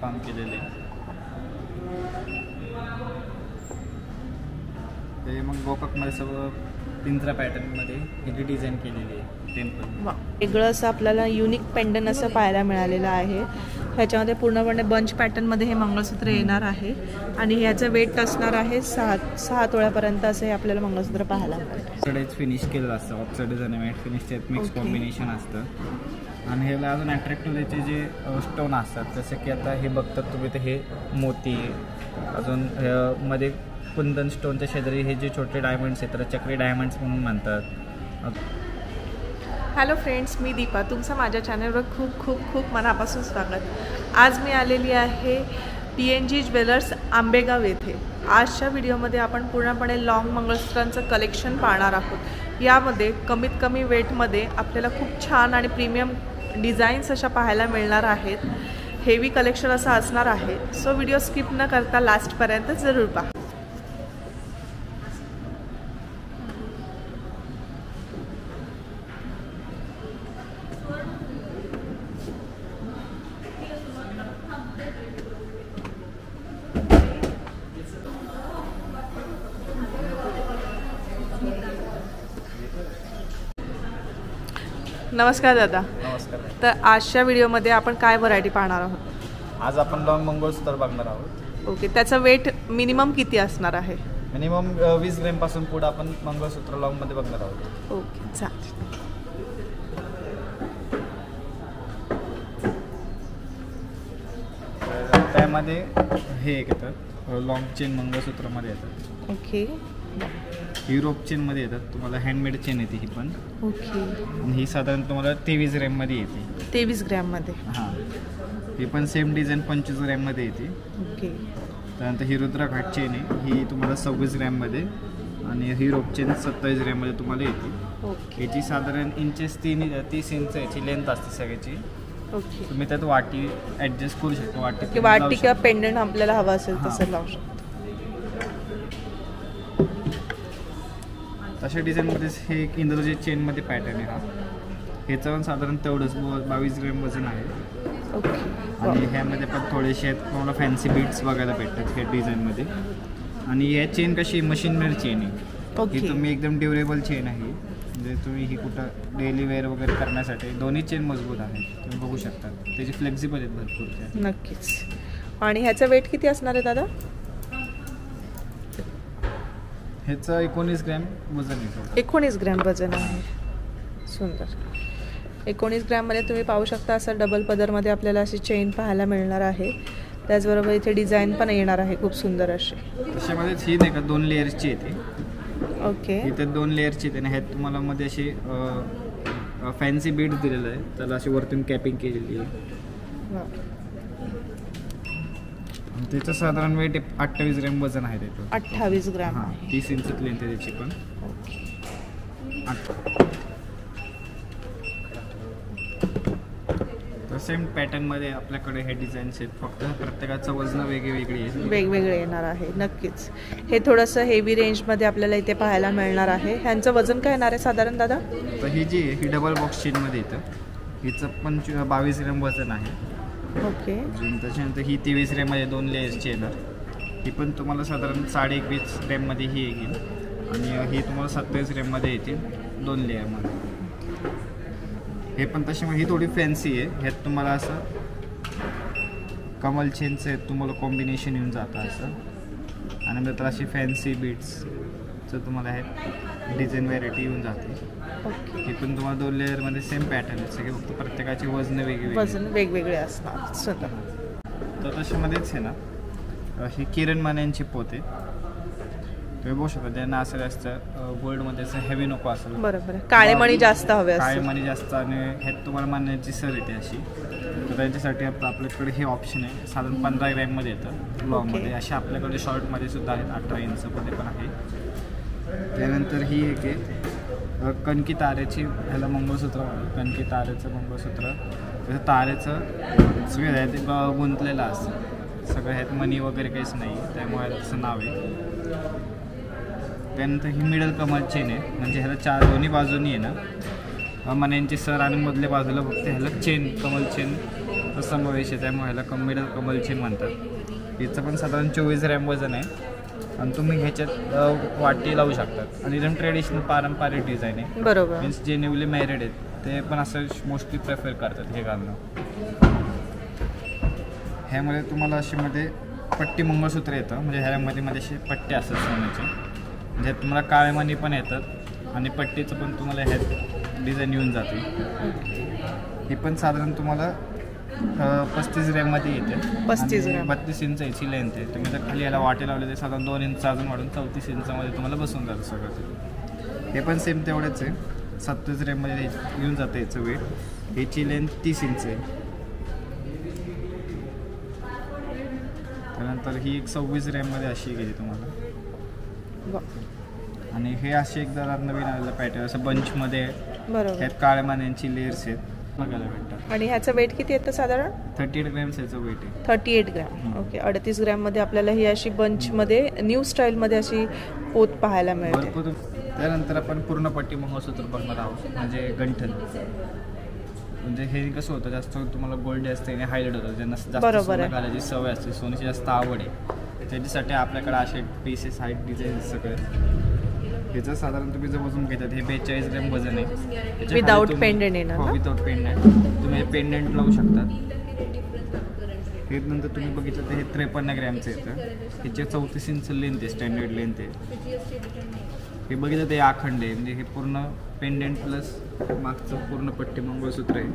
काम केलेले ते मग गोकाकमध्ये सगळं पिंजरा पॅटर्नमध्ये ही डिझाईन केलेली आहे टेम्पल. वेगळं असं आपल्याला युनिक पेंडन असं पाहायला मिळालेलं आहे. ह्याच्यामध्ये पूर्णपणे बंच पॅटर्नमध्ये हे मंगळसूत्र येणार आहे आणि ह्याचं वेट असणार आहे 6 तोळ्यापर्यंत असं हे आपल्याला मंगळसूत्र पाहायला मिळेल. सगळेच फिनिश केलेलं असतं, ऑफसाईड आणि मॅट फिनिशचे मिक्स कॉम्बिनेशन असतं. आणि ह्याला अजून अट्रॅक्टिव्ह त्याचे जे स्टोन असतात जसे की आता हे बघतात तुम्ही तर हे मोती, अजून मध्ये कुंदन स्टोनच्या शेजारी हे जे छोटे डायमंड्स आहेत तर चक्री डायमंड्स म्हणून म्हणतात. हॅलो फ्रेंड्स, मी दीपा, तुमचं माझ्या चॅनलवर खूप खूप खूप मनापासून स्वागत. आज मी आलेली आहे PNG ज्वेलर्स आंबेगाव येथे. आजच्या व्हिडिओमध्ये आपण पूर्णपणे लॉंग मंगळसूत्रांचं कलेक्शन पाहणार आहोत. यामध्ये कमीत कमी वेटमध्ये आपल्याला खूप छान आणि प्रीमियम डिझाईन्स अशा पाहायला मिळणार आहेत. हेवी कलेक्शन असं असणार आहे. सो व्हिडिओ स्किप न करता लास्टपर्यंत जरूर पहा. नमस्कार दादा. नमस्कार. तर आजच्या व्हिडिओमध्ये आपण काय व्हरायटी पाहणार आहोत? आज आपण लॉंग मंगळसूत्र बघणार आहोत. ओके, त्याचं वेट मिनिमम किती असणार आहे? मिनिमम 20 ग्रॅमपासून पुढे आपण मंगळसूत्र लॉंगमध्ये बघणार आहोत. ओके, चालेल. त्यामध्ये हे एक येतात लॉंग चेन मंगळसूत्रामध्ये येतात. ओके. युरोप चेनमध्ये येतात. तुम्हाला हँडमेड चेन येते ही पण. ओके. आणि ही साधारण तुम्हाला 23 ग्रॅममध्ये येते. 23 ग्रॅममध्ये. हां, ही पण सेम डिझाईन 25 ग्रॅममध्ये येते. ओके. त्यानंतर ही रुद्राघाट चेन आहे, ही तुम्हाला 26 ग्रॅममध्ये आणि ही रोप चेन 27 ग्रॅममध्ये तुम्हाला येते. ओके. याची साधारण 30 इंच याची लेंथ असते सगळ्याची. ओके. तुम्ही त्यात वाटी ॲडजस्ट करू शकता. वाटी किंवा पेंडंट आपल्याला हवं असेल तसं लावू शकतो. तशा डिझाईनमध्येच हे एक इंद्रजी चेनमध्ये पॅटर्न आहे. हा ह्याचं पण साधारण तेवढंच 22 ग्रॅम वजन आहे. ओके. आणि ह्यामध्ये पण थोडेसे तुम्हाला फॅन्सी बीट्स बघायला भेटतात ह्या डिझाईनमध्ये. आणि ह्या चेन कशी मशीन मेड चेन आहे. ओके. ही तुम्ही एकदम ड्युरेबल चेन आहे, म्हणजे तुम्ही ही कुठं डेली वेअर वगैरे करण्यासाठी दोन्ही चेन मजबूत आहेत. तुम्ही बघू शकता त्याची फ्लेक्झिबल आहेत भरपूर. नक्कीच. आणि ह्याचं वेट किती असणार आहे दादा? ह्याचं 19 ग्रॅम वजन आहे. 19 ग्रॅम वजन आहे. सुंदर. 19 ग्रॅममध्ये तुम्ही पाहू शकता असं डबल पदरमध्ये आपल्याला अशी चेन पाहायला मिळणार आहे. त्याचबरोबर इथे डिझाईन पण येणार आहे खूप सुंदर अशी. त्याच्यामध्येच ही नाही का 2 लेअर्सची येते. ओके. इथे 2 लेअरची येते आणि ह्यात तुम्हाला मध्ये अशी फॅन्सी बीड्स दिलेलं आहे, त्याला अशी वरतून कॅपिंग केलेली आहे. त्याचं साधारण वेट 28 ग्रॅम वजन आहे त्याचं. 28 ग्रॅम. हां, 30 इंच लेंथ आहे त्याची पण. तर सेम पॅटर्नमध्ये आपल्याकडे हे डिझाईन्स आहेत, फक्त प्रत्येकाचं वजन वेगवेगळे येणार आहे. नक्कीच. हे थोडंसं हेवी रेंजमध्ये आपल्याला इथे पाहायला मिळणार आहे. ह्यांचं वजन काय येणार आहे साधारण दादा? तर ही जी आहे ही डबल बॉक्स चेनमध्ये येतं. हिचं पण 22 ग्रॅम वजन आहे. ओके. त्याच्यानंतर ही 23 ग्रॅममध्ये 2 लेअर्सची येणार. ही पण तुम्हाला साधारण 21.5 ग्रॅममध्ये ही येईल आणि ही तुम्हाला 27 ग्रॅममध्ये येते 2 लेअरमध्ये. हे पण तशी ही थोडी फॅन्सी आहे. ह्यात तुम्हाला असं कमल चेनचं तुम्हाला कॉम्बिनेशन येऊन जातं असं. आणि नंतर अशी फॅन्सी बीट्सचं तुम्हाला ह्यात डिझाईन व्हरायटी येऊन जाते. ओके. हे पण तुम्हाला 2 लेअरमध्ये सेम पॅटर्न आहे सगळे, फक्त प्रत्येकाची वजन वेगवेगळे असणार. सुंदर. तर तशामध्येच आहे ना ही किरण मान्यांची पोत आहे. तुम्ही बघू शकता ज्यांना असं जास्त गोल्डमध्ये असं हेवी नको असेल. बरोबर. काळे मणी जास्त हवे असतील. काळे मणी जास्त आणि ह्यात तुम्हाला मान्यांची सर येते अशी. तर त्यांच्यासाठी आपल्याकडे हे ऑप्शन आहे. साधारण 15 ग्रॅममध्ये येतं लॉंगमध्ये. अशा आपल्याकडे शॉर्टमध्ये सुद्धा आहेत, 18 इंचमध्ये पण आहे. त्यानंतर ही एक आहे कणकी तारेची, ह्याला मंगळसूत्र म्हणतात. कणकी तारेचं मंगळसूत्र. त्याचं तारेचं सगळं आहे ते गुंतलेलं असतं सगळं. ह्यात मनी वगैरे काहीच नाही, त्यामुळे त्याचं नाव आहे. त्यानंतर ही मिडल कमल चेन आहे, म्हणजे ह्याला दोन्ही बाजूनी आहे ना मण्यांची सर आणि मधल्या बाजूला फक्त ह्याला चेन कमल चेन समावेश आहे, त्यामुळे ह्याला मिडल कमल चेन म्हणतात. याचं पण साधारण 24 ग्रॅम वजन आहे आणि तुम्ही ह्याच्यात वाटी लावू शकतात आणि एकदम ट्रेडिशनल पारंपरिक डिझाईन आहे. बरोबर. मीन्स जे न्यूली मॅरिड आहेत ते पण असं मोस्टली प्रेफर करतात हे घालणं. ह्यामध्ये तुम्हाला अशी मध्ये पट्टी मंगळसूत्र येतं, म्हणजे ह्यामध्ये असे पट्टे असतात सोन्याचे, म्हणजे तुम्हाला काळे मणी पण येतात आणि पट्टीचं पण तुम्हाला ह्यात डिझाईन येऊन जाते. हे पण साधारण तुम्हाला 35 ग्रॅममध्ये येते. 35 ग्रॅम. 32 इंच याची लेंथ आहे. तुम्ही जर खाली याला वाटे लावले तर साधारण 2 इंच अजून वाढून 34 इंचामध्ये तुम्हाला बसून जातं सगळं. हे पण सेम तेवढंच आहे, 27 ग्रॅममध्ये येऊन जातं याचं वेट. याची लेंथ 30 इंच आहे. त्यानंतर ही एक 26 ग्रॅममध्ये अशी गेली तुम्हाला. आणि हे असे एक जरा नवीन आलेलं पॅटर्न असं बंचमध्ये. बरोबर. ह्यात काळ्या मान्यांची लेअर्स आहेत बघायला भेटतात. आणि ह्याचं वेट किती येतं साधारण? 38 ग्रॅम्स याचं वेट आहे. 38 ग्रॅम. ओके. 38 ग्रॅममध्ये आपल्याला ही अशी बंचमध्ये न्यू स्टाईलमध्ये अशी पोत पाहायला मिळते. भरपूर. त्यानंतर आपण पूर्ण पट्टी मंगळसूत्र बघणार आहोत, म्हणजे गंठन. म्हणजे हे कसं होतं, जास्त तुम्हाला गोल्ड असते आणि हायलाइट होतं, ज्यांना जास्त सोनं घालायची सवय असते, सोन्याची जास्त आवड आहे, त्याच्यासाठी आपल्याकडे असे पीसेस आहेत, डिझाईन सगळे. ह्याचं साधारण तुम्ही जर वजन घेतात, हे 42 ग्रॅम वजन आहे. विदाउट पेंडंट येणार. हो, विदाउट पेंडंट. तुम्ही पेंडंट लावू शकतात. हे नंतर तुम्ही बघितलं तर हे 53 ग्रॅमचं येतं. ह्याचे 34 इंच लेंथ आहे, स्टँडर्ड लेंथ आहे. हे बघितलं ते अखंड आहे, म्हणजे हे पूर्ण पेंडंट प्लस मागचं पूर्ण पट्टी मंगळसूत्र आहे.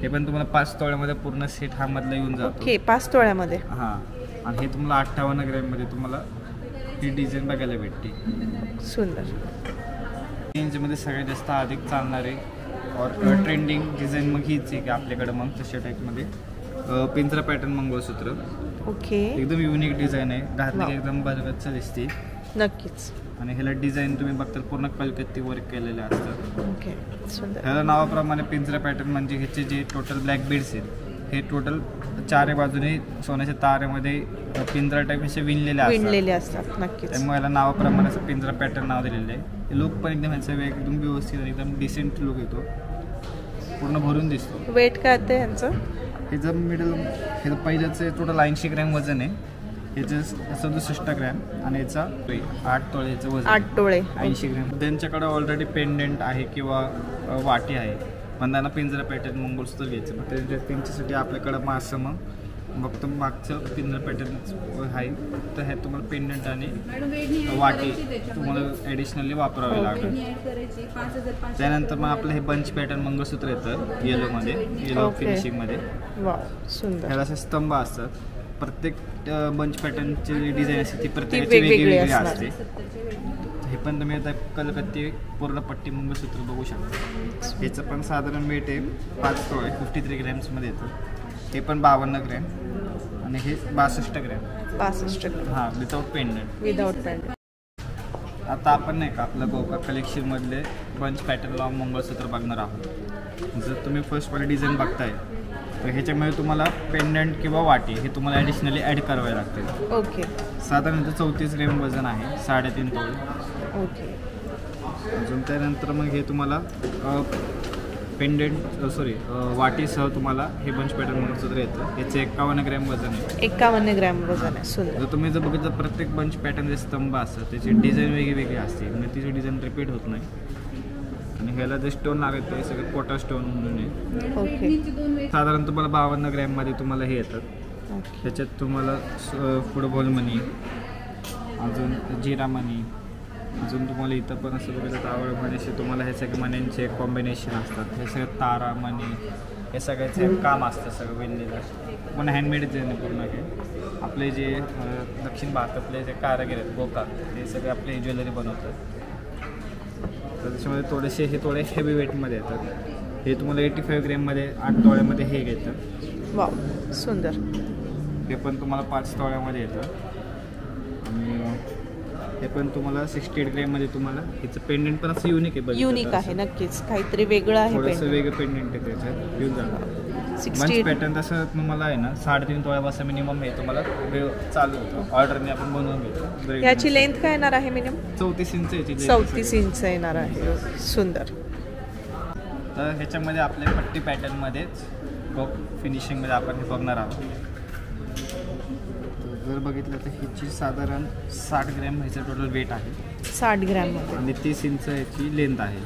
हे पण तुम्हाला 5 तोळ्यामध्ये पूर्ण सेट हा मधला येऊन जातो. ओके. 5 तोळ्यामध्ये. हां. आणि हे तुम्हाला 58 ग्रॅममध्ये तुम्हाला ही डिझाईन बघायला भेटते. सुंदर. रेंजमध्ये सगळ्यात जास्त अधिक चालणारे और ट्रेंडिंग डिझाईन मग हीच आहे की आपल्याकडे मग तशा टाईपमध्ये पिंजरा पॅटर्न मंगळसूत्र. ओके. एकदम युनिक डिझाईन आहे, घातली एकदम बरगतचं दिसते. नक्कीच. आणि ह्याला डिझाईन तुम्ही बघता पूर्ण कलकत्ती वर्क केलेले असतात. ओके. सुंदर. ह्याला नावाप्रमाणे पिंजरा पॅटर्न म्हणजे ह्याचे जे टोटल ब्लॅक बीड्स आहेत हे टोटल चारही बाजूने सोन्याच्या तारेमध्ये पिंजरा टाईप असे विणलेले असतात. नक्कीच. त्यामुळे याला नावाप्रमाणे असं पिंजरा पॅटर्न नाव दिलेलं आहे. लुक पण एकदम ह्याचा एकदम व्यवस्थित आणि एकदम डिसेंट लुक येतो, पूर्ण भरून दिसतो. वेट काय आहे ह्यांचं? हे जर मिडल, हे पहिल्याचं टोटल 80 ग्रॅम वजन आहे, याचं 67 ग्रॅम आणि याचा 8 तोळ्याचं वजन. 8 तोळे. 80 ग्रॅम. त्यांच्याकडे ऑलरेडी पेंडंट आहे किंवा वाटी आहे, पण त्यांना पिंजरा पॅटर्न मंगळसूत्र घ्यायचं. मग त्यांच्यासाठी आपल्याकडं मग असं मग फक्त मागचं पिंजरा पॅटर्न आहे, तर ह्यात तुम्हाला पेंडंट आणि वाटी तुम्हाला ॲडिशनली वापरावे लागेल. त्यानंतर मग आपलं हे बंच पॅटर्न मंगळसूत्र येतं येलोमध्ये, येलो फिनिशिंगमध्ये. सुंदर. ह्याला असे स्तंभ असतात. प्रत्येक बंच पॅटर्नची डिझाईन असते ती प्रत्येकाची वेगळी असते. हे पण तुम्ही आता कलकत्ती पूर्ण पट्टी मंगळसूत्र बघू शकता. ह्याचं पण साधारण वेट आहे 5 तोळे, 53 ग्रॅम्समध्ये येतं. हे पण 52 ग्रॅम आणि हे 62 ग्रॅम. 62 ग्रॅम. हां, विदाउट पेंडंट. आता आपण नाही का आपलं गोका कलेक्शनमधले बंच पॅटर्न लावून मंगळसूत्र बघणार आहोत. जर तुम्ही फर्स्टवाली डिझाईन बघताय तर ह्याच्यामध्ये तुम्हाला पेंडंट किंवा वाटी हे तुम्हाला ॲडिशनली ॲड करावे लागतील. ओके. साधारणतः 34 ग्रॅम वजन आहे, 3.5 तोळे. ओके. अजून त्यानंतर मग हे तुम्हाला पेंडंट वाटीसह तुम्हाला हे बंच पॅटर्न मंगळसूत्र येतं. याचे 51 ग्रॅम वजन आहे. 51 ग्रॅम वजन आहे. सुंदर. जर तुम्ही जर बघितलं प्रत्येक बंच पॅटर्न जे स्तंभ असतात त्याची डिझाईन वेगळी असते, म्हणजे तिची डिझाईन रिपीट होत नाही. आणि ह्याला जे स्टोन लागत ते सगळं कोटा स्टोन म्हणून आहे. ओके. साधारण तुम्हाला 52 ग्रॅममध्ये तुम्हाला हे येतात. त्याच्यात तुम्हाला फुटबॉल मनी, अजून जिरा मनी, अजून तुम्हाला इथं पण असं बघितलं तर आवड मनीचे तुम्हाला हे सगळे मण्यांचे कॉम्बिनेशन असतात. हे सगळं तारा मनी हे सगळ्याचे काम असतं, सगळं वेल्लेलं पण हँडमेड जे पूर्ण हे आपले जे दक्षिण भारतातले जे कारागीर आहेत गोका ते सगळे आपले ज्वेलरी बनवतात. तर त्याच्यामध्ये थोडेसे हे थोडे हेवी वेटमध्ये येतात. हे तुम्हाला 85 ग्रॅममध्ये 8 तोळ्यामध्ये हे घेतं. वा, सुंदर. हे पण तुम्हाला 5 तोळ्यामध्ये येतं. आणि हे पण तुम्हाला 68 ग्रॅममध्ये तुम्हाला ह्याचं पेंडंट पण असं युनिक आहे. नक्कीच काहीतरी वेगळं आहे. थोडंसं वेगळं पेंडंट आहे त्याच्यात येऊन जातं. बंच पॅटर्न तसं तुम्हाला आहे ना 3.5 तोळ्यापासून मिनिमम आहे तुम्हाला चालू होतं. ऑर्डरने आपण बनवून घेतो. याची लेंथ काय येणार आहे मिनिमम? 34 इंच याची. 34 इंच येणार आहे. सुंदर. तर ह्याच्यामध्ये आपल्या पट्टी पॅटर्नमध्येच पिकॉक फिनिशिंगमध्ये आपण हे बघणार आहोत. जर बघितलं तर ह्याची साधारण 60 ग्रॅम ह्याचं टोटल वेट आहे. 60 ग्रॅममध्ये आणि 30 इंच ह्याची लेंथ आहे.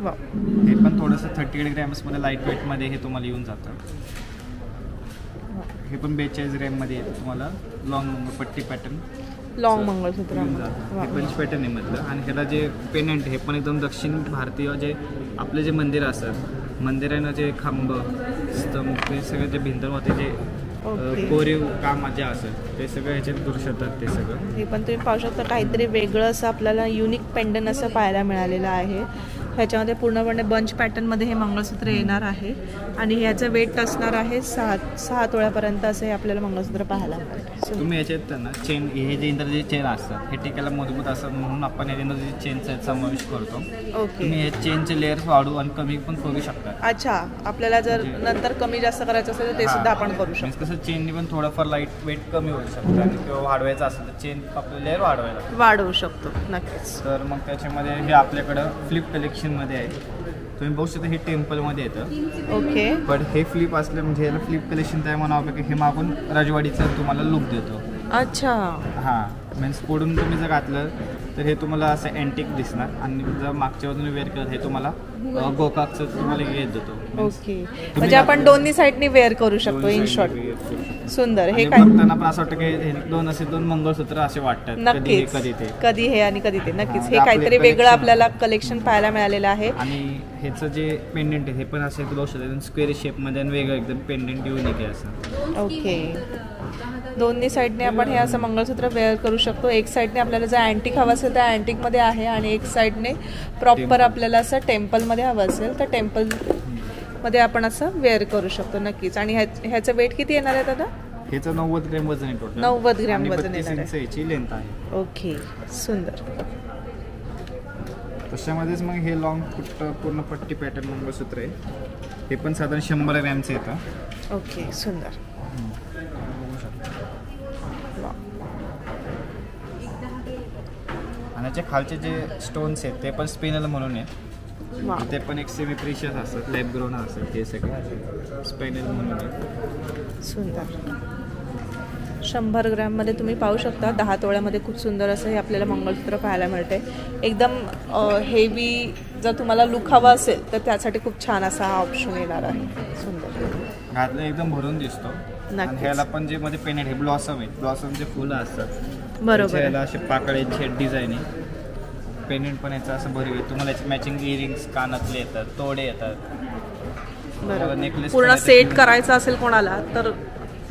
वा, हे पण थोडंसं 38 ग्रॅम्समध्ये लाईट वेटमध्ये हे तुम्हाला येऊन जातं. हे पण 42 ग्रॅममध्ये येतं तुम्हाला. लॉंग पट्टी पॅटर्न लॉंग मंगळसूत्र येऊन जातं. हे पंच पॅटर्न आहे मधलं. आणि ह्याला जे पेनंट हे पण एकदम दक्षिण भारतीय जे आपले जे मंदिर असतात, मंदिरांना जे खांब स्तंभ ते सगळे जे भिंतमध्ये जे कोरीव काम जे असेल ते सगळं ह्याच्यात दर्शवतात. ते सगळं हे पण तुम्ही पाहू शकता काहीतरी वेगळं असं आपल्याला युनिक पेंडन असं पाहायला मिळालेलं आहे. ह्याच्यामध्ये पूर्णपणे बंच पॅटर्नमध्ये हे मंगळसूत्र येणार आहे आणि ह्याचं वेट असणार आहे 6 तोळ्यापर्यंत असं हे आपल्याला मंगळसूत्र पाहायला मिळतं. तुम्ही याच्यात ना चेन हे जे इंटर जे चेन असतात हे टिकायला मजबूत असतात म्हणून आपण याच्या जे चेनचा समावेश करतो. ओके. तुम्ही हे चेनचे लेअर्स वाढू आणि कमी पण करू शकता. अच्छा, आपल्याला जर नंतर कमी जास्त करायचं असेल तर ते सुद्धा आपण करू शकतो. कसं चेननी पण थोडंफार लाईट वेट कमी होऊ शकतं आणि किंवा वाढवायचं असेल तर चेन आपलं लेअर वाढवू शकतो. नक्कीच. तर मग त्याच्यामध्ये हे आपल्याकडं फ्लिप कलेक्शनमध्ये आहे. तुम्ही बघू शकता हे टेम्पलमध्ये येतं. ओके. पण हे फ्लिप असलं म्हणजे याला फ्लिप कलेक्शन काय म्हणावं की हे मागून राजवाडीचं तुम्हाला लुक देतो. अच्छा. हां, मीन्स पुढून तुम्ही जर घातलं तर हे तुम्हाला असं अँटिक दिसणार आणि जर मागच्या बाजूने वेअर केलं हे तुम्हाला गोकाकचं तुम्हाला येत देतो. ओके, म्हणजे आपण दोन्ही साईडनी वेअर करू शकतो. इन शॉर्ट सुंदर. हे काय बघताना पण असं वाटतं की दोन असे दोन मंगळसूत्र असे वाटतात. नक्कीच. कधी हे आणि कधी ते. नक्कीच हे आपले काहीतरी वेगळं आपल्याला कलेक्शन पाहायला मिळालेलं आहे. आणि ह्याचं जे पेंडेंट आहे हे पण असं ग्लो स्क्वेअर शेपमध्ये आणि वेगळं एकदम पेंडेंट युनिक आहे असं. ओके. दोन्ही साईडने आपण हे असं मंगळसूत्र वेअर करू शकतो. एक साईडने आपल्याला जर अँटिक हवं असेल तर अँटिकमध्ये आहे आणि एक साईडने प्रॉपर आपल्याला असं टेम्पलमध्ये हवं असेल तर टेम्पलमध्ये आपण असं वेअर करू शकतो. नक्कीच. आणि ह्याचं वेट किती येणार आहे दादा? ह्याचं 90 ग्रॅम वजन आहे टोटल. 90 ग्रॅम वजन येणार आहे. याची लेंथ आहे. ओके, सुंदर. तशामध्येच मग हे लॉंग पूर्ण पट्टी पॅटर्न मंगळसूत्र आहे. हे पण साधारण 100 ग्रॅमचं येतं. ओके, सुंदर. आणि याचे खालचे जे स्टोन्स आहेत ते पण स्पिनल म्हणून आहेत. ते पण एक सेमी प्रिशियस असतात. लॅब ग्रोन असतात ते सगळे स्पिनल म्हणून आहेत. सुंदर. 100 ग्रॅममध्ये तुम्ही पाहू शकता 10 तोळ्यामध्ये खूप सुंदर असं हे आपल्याला मंगळसूत्र पाहायला मिळते. एकदम हेवी जर तुम्हाला लुक हवा असेल तर त्यासाठी खूप छान असा हा ऑप्शन येणार आहे. सुंदर. घातलं एकदम भरून दिसतो. आणि ह्याला पण जे मध्ये पेनेट हे ब्लॉसम आहे. ब्लॉसमचे फुलं असतात. बरोबर. याला असे पाकळ्यांचे डिझाईन आहे. पेनेंट पण याचं असं भरीव आहे. तुम्हाला याचे मॅचिंग इयरिंग्स कानातले येतात, तोडे येतात. बरोबर. नेकलेस पूर्ण सेट करायचा असेल कोणाला तर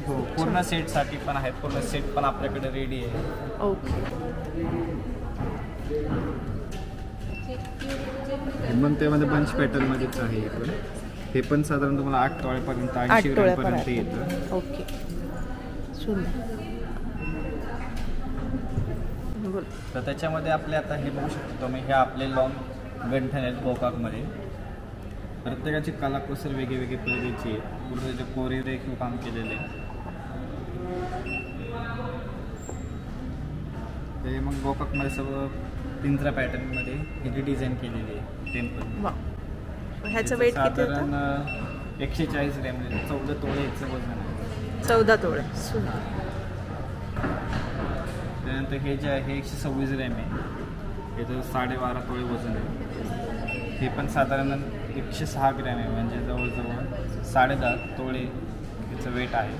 हो, पूर्ण सेटसाठी पण आहेत. पूर्ण सेट पण आपल्याकडे रेडी आहे. ओके. मग त्यामध्ये बंच पॅटर्नमध्येच आहे. हे पण साधारण तुम्हाला 8 तोळ्यापर्यंत 80 ग्रॅमपर्यंत येतं. ओके, सुंदर. तर त्याच्यामध्ये आपले आता हे बघू शकतो तुम्ही. हे आपले लॉंग गंठन आहेत गोकाकमध्ये. प्रत्येकाची कलाकुसर वेगळी पद्धतीची आहे. पूर्ण त्याचे कोरीव रेखीव काम केलेले. ते मग गोकाकमध्ये सगळं पिंजरा पॅटर्नमध्ये ह्याची डिझाईन केलेली आहे टेम्पल. ह्याचं वेट किती साधारण 140 ग्रॅम. 14 तोळे याचं वजन आहे. 14 तोळे. त्यानंतर हे जे आहे 126 ग्रॅम आहे. याचं 12.5 तोळे वजन आहे. हे पण साधारण 106 ग्रॅम आहे. म्हणजे जवळजवळ 10.5 तोळे याचं वेट आहे.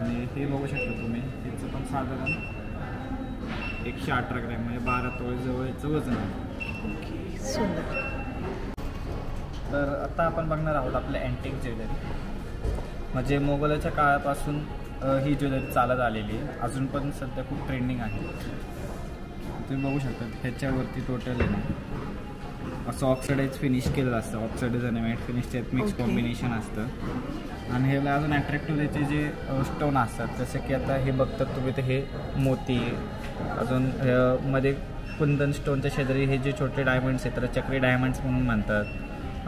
आणि हे बघू शकता तुम्ही. याचं पण साधारण 118 ग्रॅम म्हणजे 12 तोळे जवळ याचं वजन आहे. ओके, सुंदर. तर आता आपण बघणार आहोत आपल्या अँटिक ज्वेलरी. म्हणजे मोगलाच्या काळापासून ही ज्वेलरी चालत आलेली आहे. अजून पण सध्या खूप ट्रेंडिंग आहे. तुम्ही बघू शकता ह्याच्यावरती टोटल आहे ना असं ऑक्सिडाईज फिनिश केलेलं असतं. ऑक्सिडाईज आणि मॅट फिनिश त्यात मिक्स कॉम्बिनेशन असतं. आणि ह्याला अजून अट्रॅक्टिव्ह त्याचे जे स्टोन असतात जसे की आता हे बघतात तुम्ही तर हे मोती. अजून मध्ये कुंदन स्टोनच्या शेजारी हे जे छोटे डायमंड्स आहेत त्याला चक्री डायमंड्स म्हणून म्हणतात.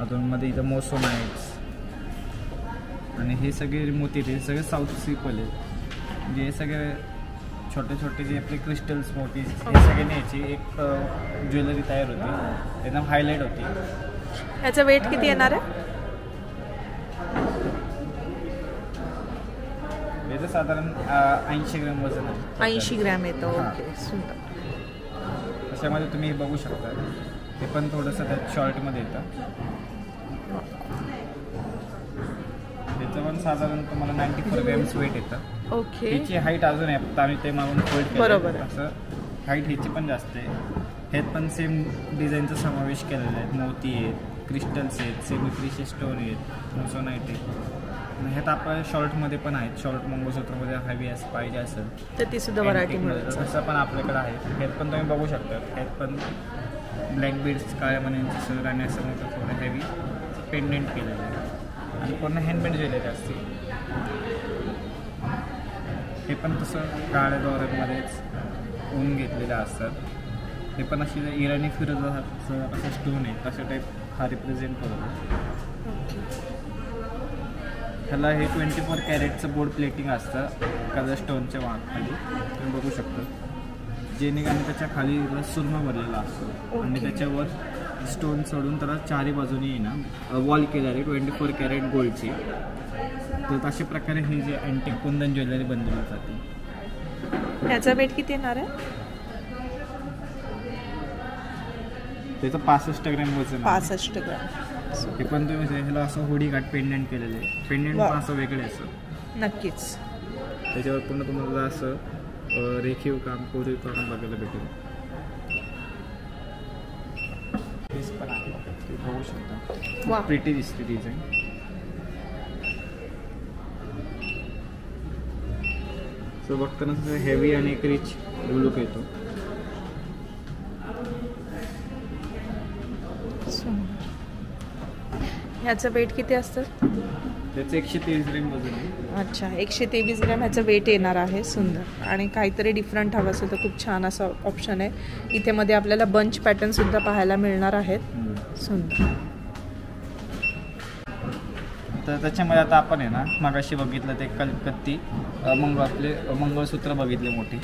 अजून मध्ये इथं मोसोनाइट्स आणि हे सगळे मोती हे सगळे साऊथ सिपल आहेत. म्हणजे हे सगळे छोटे छोटे जे आपले क्रिस्टल्स मोती हे सगळ्यांनी याची एक ज्वेलरी तयार होती. एकदम हायलाईट होती. ह्याचं वेट किती येणार आहे? त्याचं साधारण 80 ग्रॅम वजन आहे. 80 ग्रॅम येतं. हां. ओके, सुंदर. त्याच्यामध्ये तुम्ही बघू शकता ते पण थोडंसं त्यात शॉर्टमध्ये येतं. त्याचं पण साधारण तुम्हाला 94 ग्रॅम्स वेट येतं. ओके. ह्याची हाईट अजून आहे, फक्त आम्ही ते मागून फोल्ड केलं. बरोबर आहे. असं हाईट ह्याची पण जास्त आहे. ह्यात पण सेम डिझाईनचा समावेश केलेला आहे. मोती आहेत, क्रिस्टल्स आहेत, सेमी प्रिशियस स्टोन आहेत, मोसोनाईट आहे. ह्यात आपल्या शॉर्टमध्ये पण आहेत. शॉर्ट मंगळसूत्रमध्ये हवी असं पाहिजे असेल तर ती सुद्धा व्हरायटी मिळेल. तसं पण आपल्याकडे आहे. ह्यात पण तुम्ही बघू शकता. ह्यात पण ब्लॅक बीड्स, काळ्या मण्यांची सर आणि असं मोठं थोडं हेवी पेंडेंट केलेलं आहे आणि पूर्ण हँडमेड ज्वेलरी असते. हे पण तसं काळ्या दोऱ्यांमध्येच ऊन घेतलेलं असतात. हे पण अशी इराणी फिरोजाचं असं स्टोन आहे, तसं टाईप हा रिप्रेझेंट करतो. ह्याला हे 24 कॅरेटचं बोर्ड प्लेटिंग असतं कलर स्टोनच्या खाली तुम्ही बघू शकता. जेणेकरून त्याच्या खाली सुरमा भरलेला असतो आणि त्याच्यावर स्टोन सोडून त्याला चारी बाजूनी ना वॉल केलेलं आहे 24 कॅरेट गोल्डची. तर अशा प्रकारे ही जी अँटिक कुंदन ज्वेलरी बनवली जाते. ह्याचा वेट किती येणार आहे? त्याचं 65 ग्रॅम वजन. 65 ग्रॅम. हे पण तुम्ही ह्याला असं होडी घाट पेंडेंट केलेलं आहे. पेंडेंट पण असं वेगळे असं नक्कीच. त्याच्यावर पूर्ण तुम्हाला असं रेखीव काम, कोरीव काम बघायला भेटेल. पीस पण आहे, ते बघू शकता. प्रिटी दिसते डिझाईन. सो बघताना तसं हेवी आणि एक रिच लुक येतो. ह्याचं वेट किती असतं? त्याचं 123 ग्रॅम वजन आहे. अच्छा, 123 ग्रॅम ह्याचं वेट येणार आहे. सुंदर. आणि काहीतरी डिफरंट हवं असेल तर खूप छान असं ऑप्शन आहे. इथे मध्ये आपल्याला बंच पॅटर्न सुद्धा पाहायला मिळणार आहेत. सुंदर. तर त्याच्यामध्ये आता आपण आहे ना मगाशी बघितलं ते कलकत्ती आपले मंगळसूत्र बघितले मोठी.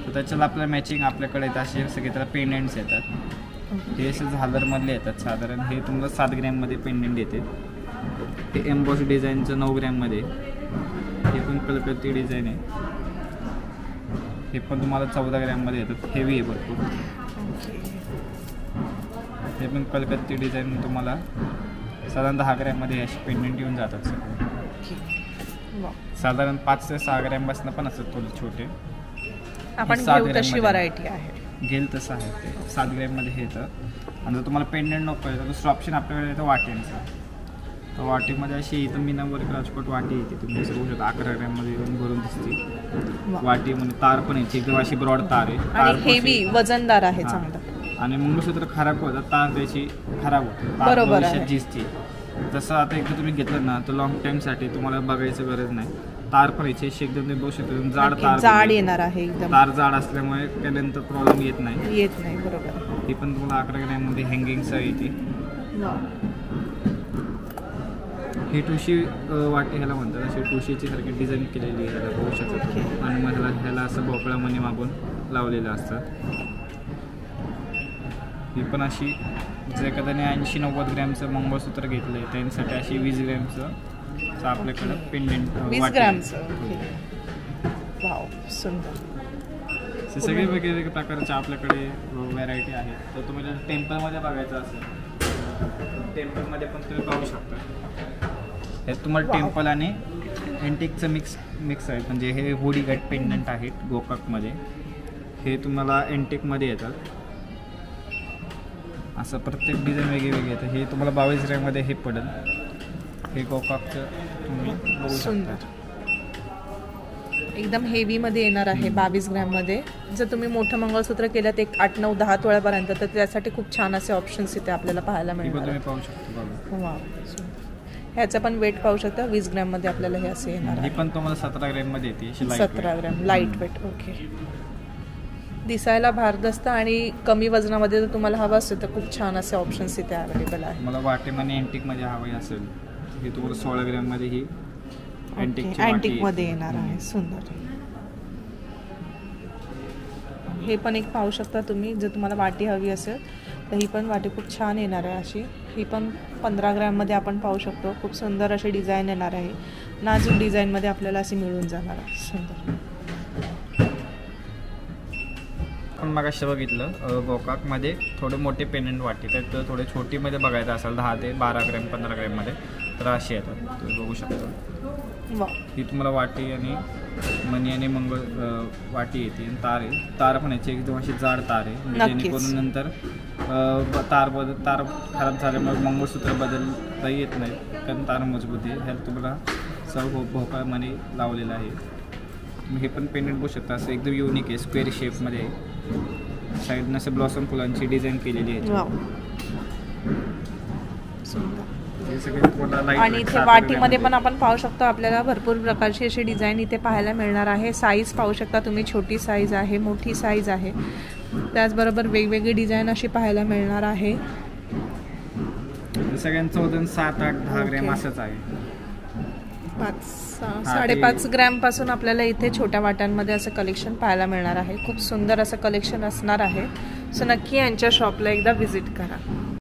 तर त्याच्याला आपल्या मॅचिंग आपल्याकडे येतात असे सगळे त्याला पेंडेंट्स येतात. हे असे झालरमधले येतात. साधारण हे तुम्हाला 7 ग्रॅममध्ये पेंडेंट येते. हे एम्बॉस डिझाईनचं 9 ग्रॅममध्ये. हे पण कलकत्ती डिझाईन आहे. हे पण तुम्हाला 14 ग्रॅममध्ये येतात. हेवी आहे भरपूर. हे पण कलकत्ती डिझाईन तुम्हाला साधारण 10 ग्रॅममध्ये असे पेंडेंट येऊन जातात सगळे. साधारण 5 ते 6 ग्रॅमपासून पण असतात थोडे छोटे. आपण घेऊ तशी व्हरायटी आहे. घेईल तसं आहे ते. 7 ग्रॅममध्ये हे येतं. आणि जर तुम्हाला पेंडेंट नको आहे तर दुसरं ऑप्शन आपल्याकडे येतं वाट्यांचं. तर वाटीमध्ये अशी इथं मीनावर राजकोट वाटी येते. तुम्ही बघू शकता 11 ग्रॅममध्ये येऊन भरून दिसते वाटी. म्हणजे तार पण यायची एकदम अशी ब्रॉड तार आहे. आणि हेवी वजनदार आहे चांगलं. आणि मंगळसूत्र खराब होतं, तार त्याची खराब होते. बरोबर आहे. झिजते. जसं आता एकदा तुम्ही घेतलं ना तर लॉंग टाईमसाठी तुम्हाला बघायचं गरज नाही. तार पण याची एकदम तुम्ही बघू शकता जाड तार. जाड येणार आहे एकदम. तार जाड असल्यामुळे त्यानंतर प्रॉब्लेम येत नाही. बरोबर. ही पण तुम्हाला 11 ग्रॅममध्ये हँगिंगचं येते. ही ठुशी वाटी ह्याला म्हणतात. अशी ठुशीची सारखी डिझाईन केलेली आहे ह्याला बघू शकता. आणि मग ह्याला असं भोपळा मणी मागून लावलेलं असतं. ही पण अशी जर एखाद्याने 80-90 ग्रॅमचं मंगळसूत्र घेतलं आहे त्यांच्यासाठी अशी 20 ग्रॅमचं आपल्याकडं पेंडेंट 20 ग्रॅमचं. सुंदर. सगळे वेगवेगळे प्रकारच्या आपल्याकडे व्हरायटी आहेत. तर तुम्ही जर टेम्पलमध्ये बघायचं असेल टेम्पलमध्ये पण तुम्ही पाहू शकता. हे तुम्हाला टेम्पल आणि अँटिकचं मिक्स आहे. म्हणजे हे होडी गट पेंडंट आहेत गोकाकमध्ये. हे तुम्हाला अँटिकमध्ये येतात. असं प्रत्येक डिझाईन वेगळी येतं. हे तुम्हाला 22 ग्रॅममध्ये हे पडेल. हे गोकाकचं तुम्ही बघू शकता. एकदम हेवीमध्ये येणार आहे 22 ग्रॅममध्ये. जर तुम्ही मोठं मंगळसूत्र केलं तर 8, 9, 10 तोळ्यापर्यंत तर त्यासाठी खूप छान असे ऑप्शन्स इथे आपल्याला पाहायला मिळणार. तुम्ही पाहू शकता. वा. ह्याचं पण वेट पाहू शकता. 20 ग्रॅममध्ये आपल्याला हे असे येणार आहे. हे पण तुम्हाला 17 ग्रॅममध्ये येते. 17 ग्रॅम लाईट वेट. ओके. दिसायला भारदस्त आणि कमी वजनामध्ये जर तुम्हाला हवं असेल तर खूप छान असे ऑप्शन्स इथे अवेलेबल आहे. मला वाटेमध्ये अँटिकमध्ये हवी असेल हे तुम्हाला 16 ग्रॅममध्ये ही अँटिकमध्ये येणार आहे. सुंदर. हे पण एक पाहू शकता तुम्ही. जर तुम्हाला वाटी हवी असेल तर ही पण वाटी खूप छान येणार आहे अशी. ही पण 15 ग्रॅममध्ये आपण पाहू शकतो. खूप सुंदर अशी डिझाईन येणार आहे. नाजूक डिझाईनमध्ये आपल्याला अशी मिळून जाणार आहे. सुंदर. आपण मगाशी बघितलं गोकाकमध्ये थोडे मोठे पेंडंट वाटी, तर थोडे छोटीमध्ये बघायचं असेल 10 ते 12 ग्रॅम 15 ग्रॅममध्ये, तर अशी येतात. तुम्ही बघू शकता. ही तुम्हाला वाटी आणि मणी आणि मंगळ वाटी येते आणि तार आहे. तार पण याची एकदम अशी जाड तार आहे, जेणेकरून नंतर तार खराब झाल्यामुळे मंगळसूत्र बदलता येत नाही, कारण तार मजबूत आहे. ह्यात तुम्हाला सर्व भोपाळ मणी लावलेला आहे. हे पण पेंडंट बघू शकता, असं एकदम युनिक आहे. स्क्वेअर शेपमध्ये साईडनं असं ब्लॉसम फुलांची डिझाईन केलेली आहे. आणि इथे वाटीमध्ये पण आपण पाहू शकतो आपल्याला भरपूर प्रकारची अशी डिझाईन इथे पाहायला मिळणार आहे. साईज पाहू शकता तुम्ही, छोटी साईज आहे, मोठी साईज आहे. त्याचबरोबर वेगवेगळी डिझाईन अशी पाहायला मिळणार आहे. सगळ्यांचं वजन 7, 8, 10 ग्रॅम असंच आहे. 5-5.5 ग्रॅम पासून आपल्याला इथे छोट्या वाट्यांमध्ये असं कलेक्शन पाहायला मिळणार आहे. खूप सुंदर असं कलेक्शन असणार आहे. सो नक्की यांच्या शॉपला एकदा व्हिजिट करा.